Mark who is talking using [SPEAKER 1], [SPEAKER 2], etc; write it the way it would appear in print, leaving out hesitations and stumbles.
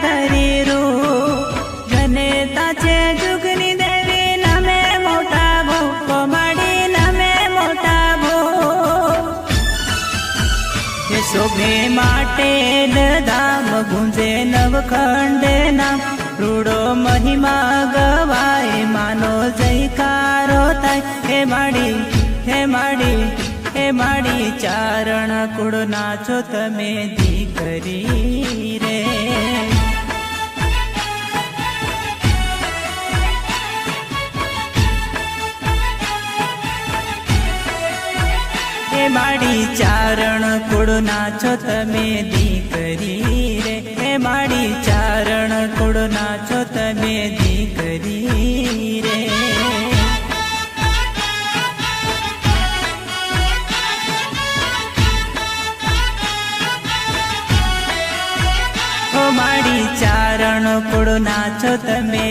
[SPEAKER 1] ધરી રૂ જનેતા છે જુગની દેવી નમે મોટા ભો કોમાડી નમે મોટા ભો એ શોભે માટે ધામ ગુંજે નવખંડે નામ રૂડો મહિમા ગવાય માનો જયકારો થાય હે માડી ચારણ કુળ નાચો તમે દીકરી રે હે માડી ચારણ કુળ નાચો તમે દીકરી રે હે માડી ચારણ કુળ નાચો તમે દીકરી રે માડી ચારણ કુળ નાચો તમે